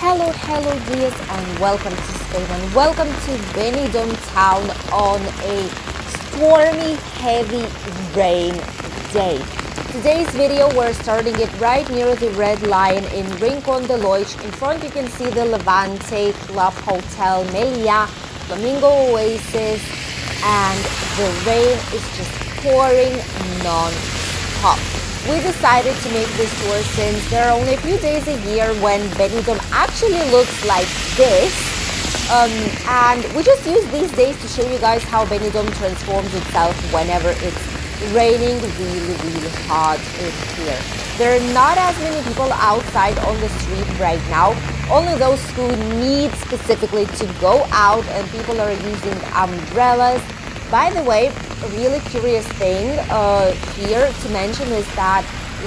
Hello dears, and welcome to Spain and welcome to Benidorm Town on a stormy, heavy rain day. Today's video, we're starting it right near the Red Lion in Rincon de Loix. In front you can see the Levante Club Hotel, Meliá, Flamingo Oasis, and the rain is just pouring non-stop. We decided to make this tour since there are only a few days a year when Benidorm actually looks like this. And we just use these days to show you guys how Benidorm transforms itself whenever it's raining really hard in here. There are not as many people outside on the street right now, only those who need specifically to go out, and people are using umbrellas. By the way, a really curious thing here to mention is that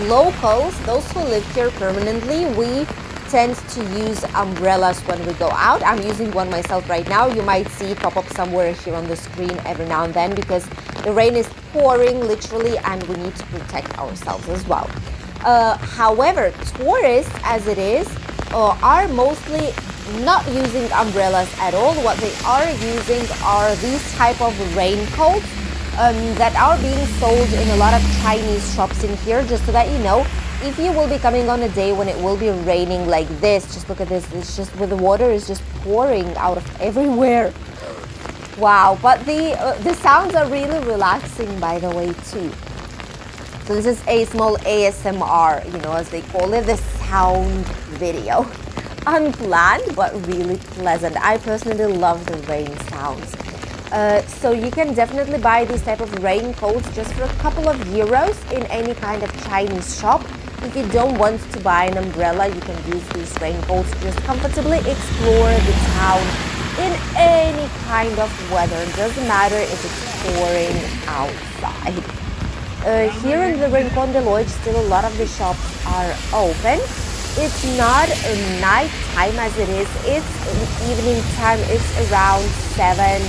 locals, those who live here permanently, we tend to use umbrellas when we go out. I'm using one myself right now. You might see it pop up somewhere here on the screen every now and then because the rain is pouring literally and we need to protect ourselves as well. However, tourists as it is are mostly not using umbrellas at all. What they are using are these type of raincoats that are being sold in a lot of Chinese shops in here. Just so that you know, if you will be coming on a day when it will be raining like this, just look at this, it's just where the water is just pouring out of everywhere. Wow, but the sounds are really relaxing, by the way, too. So this is a small ASMR, you know, as they call it, the sound video. Unplanned but really pleasant. I personally love the rain sounds. So you can definitely buy these type of raincoats just for a couple of euros in any kind of Chinese shop. If you don't want to buy an umbrella, you can use these raincoats to just comfortably explore the town in any kind of weather. It doesn't matter if it's pouring outside. Here in the Rincon de Loix, still a lot of the shops are open. It's not night time as it is, it's evening time. It's around 7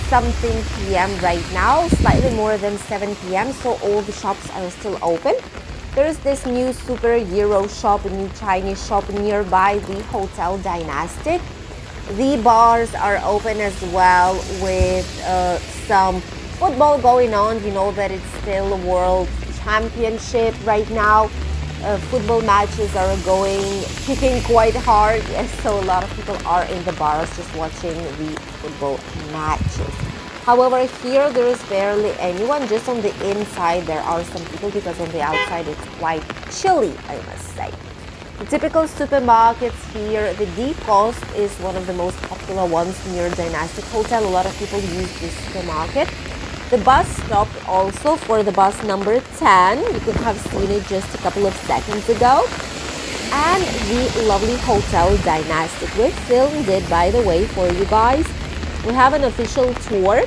something p.m. right now, slightly more than 7 p.m. so all the shops are still open. There's this new super Euro shop, a new Chinese shop nearby the Hotel Dynastic. The bars are open as well with some football going on. You know that it's still a World Championship right now. Football matches are kicking quite hard. Yes, so a lot of people are in the bars just watching the football matches. However, here there is barely anyone. Just on the inside there are some people because on the outside it's quite chilly, I must say. The typical supermarkets here, the D Coast is one of the most popular ones near Dynastic Hotel. A lot of people use this supermarket. The bus stop also for the bus number 10. You could have seen it just a couple of seconds ago. And the lovely Hotel Dynastic. We filmed it, by the way, for you guys. We have an official tour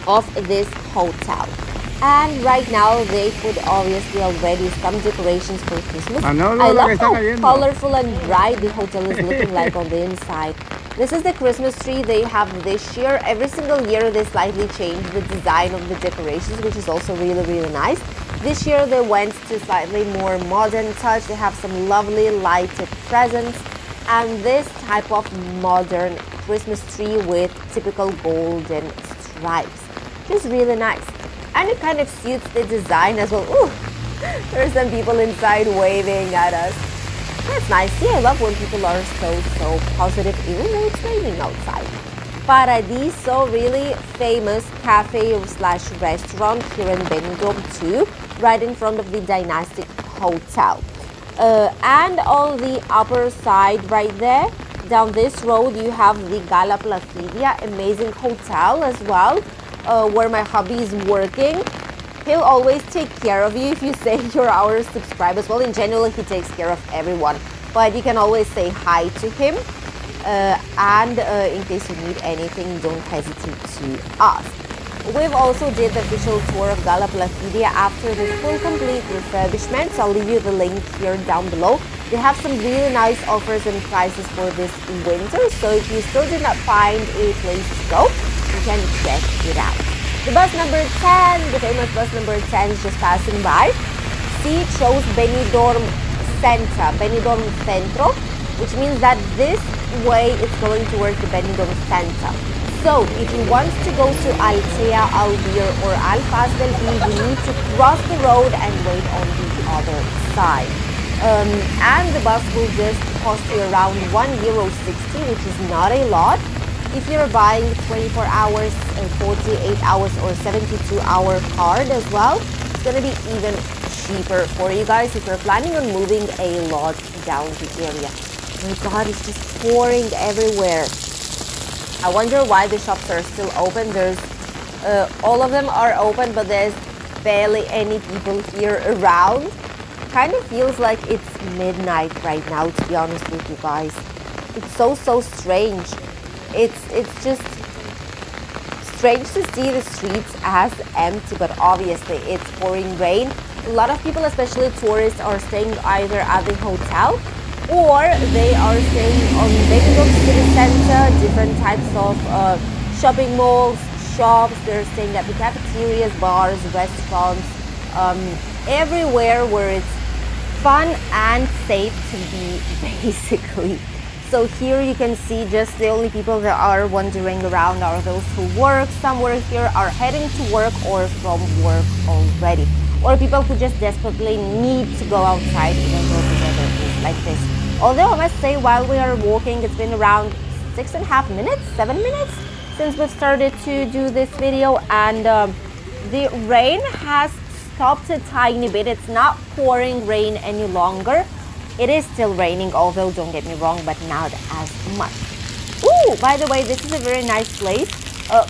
of this hotel. And right now they put obviously already some decorations for Christmas. I love how colorful and bright the hotel is looking like on the inside. This is the Christmas tree they have this year. Every single year they slightly change the design of the decorations, which is also really nice. This year they went to slightly more modern touch. They have some lovely lighted presents and this type of modern Christmas tree with typical golden stripes. Just really nice. And it kind of suits the design as well. Ooh, there are some people inside waving at us. That's nice. Yeah, I love when people are so positive, even though it's raining outside. Paradiso, really famous cafe/restaurant here in Benidorm too, right in front of the Dynastic Hotel. And on the upper side right there, down this road, you have the Gala Placidia, amazing hotel as well, where my hubby is working. He'll always take care of you if you say you're our subscribers. Well, in general, he takes care of everyone, but you can always say hi to him. And in case you need anything, don't hesitate to ask. We've also did the official tour of Gala Placidia after this full complete refurbishment. So I'll leave you the link here down below. They have some really nice offers and prices for this winter. So if you still did not find a place to go, you can check it out. The bus number 10, the famous bus number 10 is just passing by. See, it shows Benidorm Center, Benidorm Centro. which means that this way it's going towards the Benidorm center. So if you want to go to Altea, Algier or Alfaz del Pi, you need to cross the road and wait on the other side. And the bus will just cost you around €1.60, which is not a lot. If you're buying 24 hours, 48 hours or 72-hour card as well, it's going to be even cheaper for you guys if you're planning on moving a lot down the area. Oh my God, it's just pouring everywhere. I wonder why the shops are still open. There's all of them are open, but there's barely any people here around. Kind of feels like it's midnight right now, to be honest with you guys. It's so strange. It's just strange to see the streets as empty, but obviously it's pouring rain. A lot of people, especially tourists, are staying either at the hotel or they are staying on Benidorm city center, different types of shopping malls, shops. They're staying at the cafeterias, bars, restaurants, everywhere where it's fun and safe to be, basically. So here you can see just the only people that are wandering around are those who work. Some work here are heading to work or from work already, or people who just desperately need to go outside even though the weather is like this. Although I must say, while we are walking, it's been around 6.5 minutes, 7 minutes since we've started to do this video, and the rain has stopped a tiny bit. It's not pouring rain any longer. It is still raining, although don't get me wrong, but not as much. Ooh, by the way, this is a very nice place.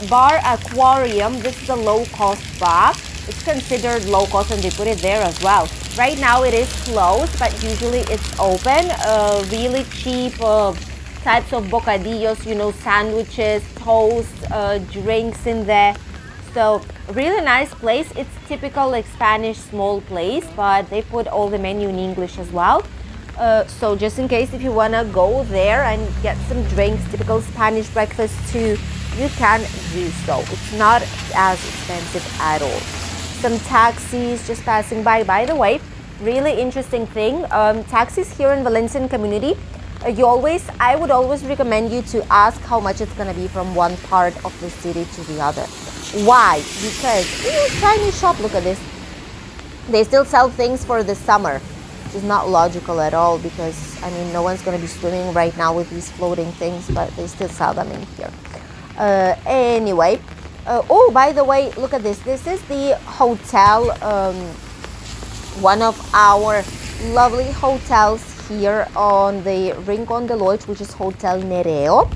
Bar Aquarium. This is a low-cost bar. It's considered low-cost and they put it there as well. Right now it is closed, but usually it's open. Really cheap types of bocadillos, you know, sandwiches, toast, drinks in there. So really nice place. It's typical like Spanish small place, but they put all the menu in English as well. So just in case if you want to go there and get some drinks, typical Spanish breakfast too, you can do so. It's not as expensive at all. Some taxis just passing by. By the way, really interesting thing, taxis here in Valencian community, I would always recommend you to ask how much it's going to be from one part of the city to the other. Why? Because, tiny shop, look at this. They still sell things for the summer, which is not logical at all because, I mean, no one's going to be swimming right now with these floating things, but they still sell them in here. Anyway, oh, by the way, look at this. This is the hotel, one of our lovely hotels here on the Rincon de Loix, which is Hotel Nereo.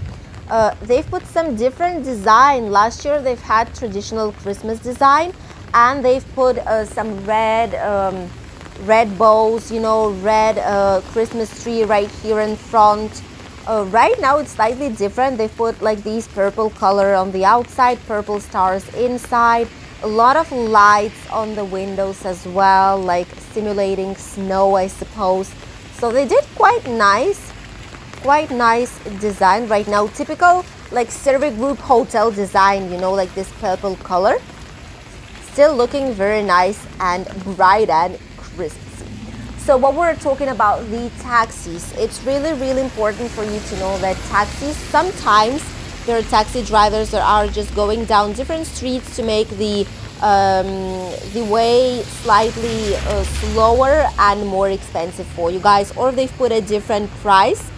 They've put some different design. Last year they've had traditional Christmas design, and they've put some red bows, you know, red Christmas tree right here in front. Right now it's slightly different. They've put like these purple color on the outside, purple stars inside, a lot of lights on the windows as well, like simulating snow, I suppose. So they did quite nice design right now. Typical like Civic Group hotel design, you know, like this purple color. Still looking very nice and bright and Christmassy. So what we're talking about, the taxis, it's really important for you to know that taxis, sometimes there are taxi drivers that are just going down different streets to make the way slightly slower and more expensive for you guys, or they've put a different price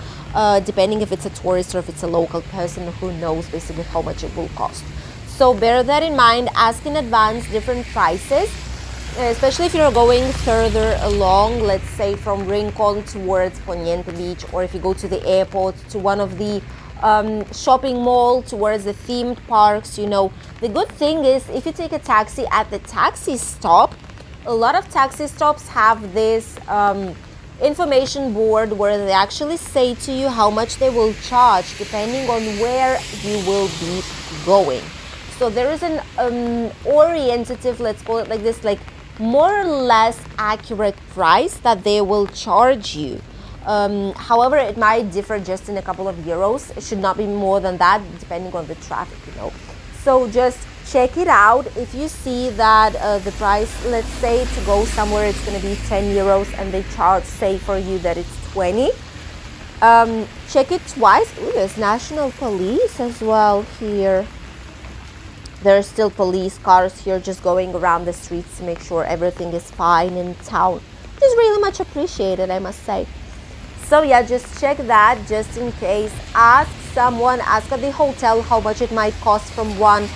depending if it's a tourist or if it's a local person who knows basically how much it will cost. So bear that in mind, ask in advance different prices, especially if you're going further along, let's say from Rincon towards Poniente Beach, or if you go to the airport, to one of the shopping mall, towards the themed parks. You know, the good thing is if you take a taxi at the taxi stop, a lot of taxi stops have this information board where they actually say to you how much they will charge depending on where you will be going. So there is an orientative, let's call it like this, like more or less accurate price that they will charge you. However, it might differ just in a couple of euros. It should not be more than that depending on the traffic, you know. So just check it out. If you see that the price, let's say to go somewhere it's going to be 10 euros and they charge, say for you that it's 20, Check it twice. Ooh, there's national police as well here. There are still police cars here just going around the streets to make sure everything is fine in town, which is really much appreciated, I must say. So yeah, just check that just in case. Ask someone, ask at the hotel how much it might cost from one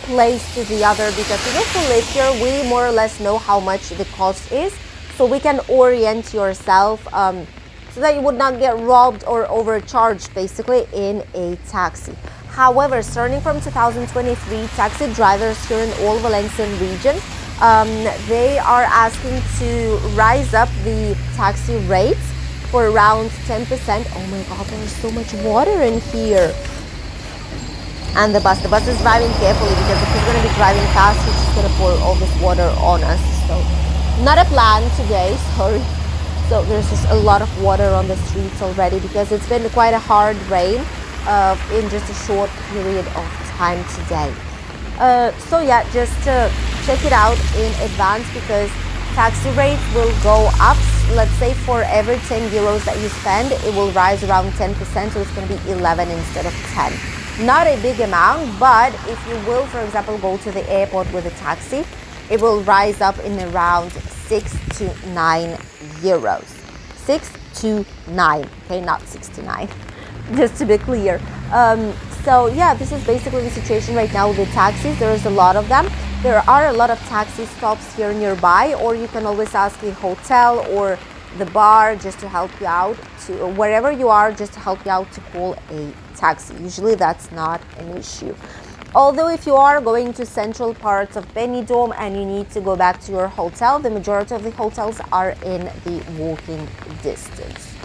place to the other, because we get to live here, we more or less know how much the cost is, so we can orient yourself so that you would not get robbed or overcharged basically in a taxi. However, starting from 2023, taxi drivers here in all Valencian region, they are asking to rise up the taxi rates for around 10%. Oh my god, there's so much water in here. And the bus is driving carefully, because if he's going to be driving fast, he's just going to pour all this water on us. So not a plan today, sorry. So there's just a lot of water on the streets already, because it's been quite a hard rain in just a short period of time today. So yeah, just check it out in advance, because taxi rates will go up. Let's say for every 10 euros that you spend, it will rise around 10%, so it's going to be 11 instead of 10. Not a big amount, but if you will, for example, go to the airport with a taxi, it will rise up in around 6 to 9 euros. 6 to 9, okay, not 69, just to be clear. So yeah, this is basically the situation right now with the taxis. There is a lot of them. There are a lot of taxi stops here nearby, or you can always ask a hotel or the bar just to help you out, to wherever you are, just to help you out to call a taxi. Usually that's not an issue. Although if you are going to central parts of Benidorm and you need to go back to your hotel, the majority of the hotels are in the walking distance.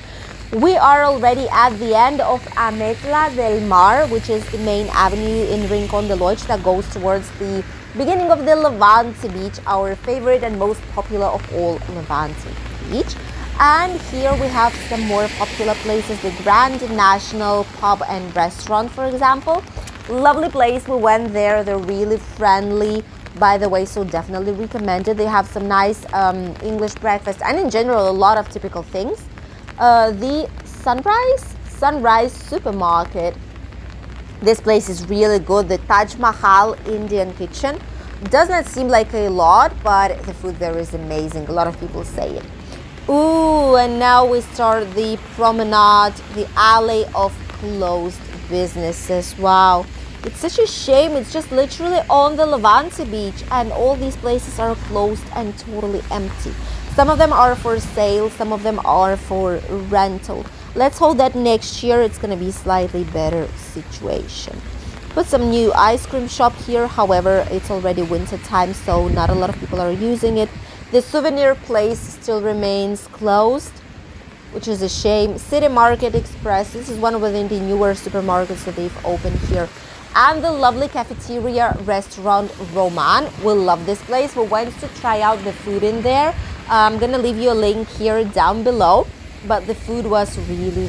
We are already at the end of Ametlla del Mar, which is the main avenue in Rincon de Loix that goes towards the beginning of the Levante Beach, our favorite and most popular of all Levante Beach. And here we have some more popular places, the Grand National Pub and Restaurant, for example. Lovely place, we went there, they're really friendly, by the way, so definitely recommend it. They have some nice English breakfast, and in general a lot of typical things. The Sunrise Supermarket, this place is really good. The Taj Mahal Indian kitchen does not seem like a lot, but the food there is amazing. A lot of people say it. Ooh, and now we start the promenade, the alley of closed businesses. Wow, it's such a shame. It's just literally on the Levante Beach, and all these places are closed and totally empty. Some of them are for sale, some of them are for rental. Let's hope that next year it's going to be slightly better situation. Put some new ice cream shop here, however it's already winter time, so not a lot of people are using it. The souvenir place still remains closed, which is a shame. City Market Express, this is one of the newer supermarkets that they've opened here. And the lovely cafeteria restaurant Roman. We love this place. We went to try out the food in there. I'm gonna leave you a link here down below, but the food was really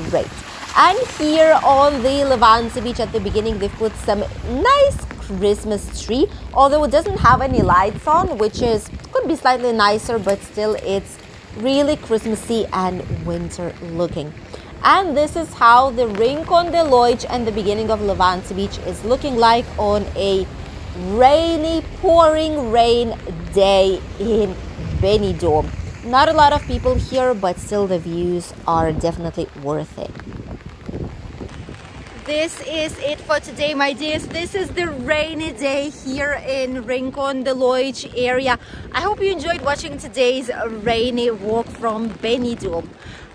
great. And here on the Levante Beach at the beginning, they put some nice Christmas tree, although it doesn't have any lights on, which is could be slightly nicer, but still it's really Christmassy and winter looking. And this is how the Rincon de Loix and the beginning of Levante Beach is looking like on a rainy, pouring rain day in Benidorm. Not a lot of people here, but still the views are definitely worth it. This is it for today, my dears. This is the rainy day here in Rincon de Loix area. I hope you enjoyed watching today's rainy walk from Benidorm.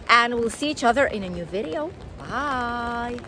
And we'll see each other in a new video. Bye!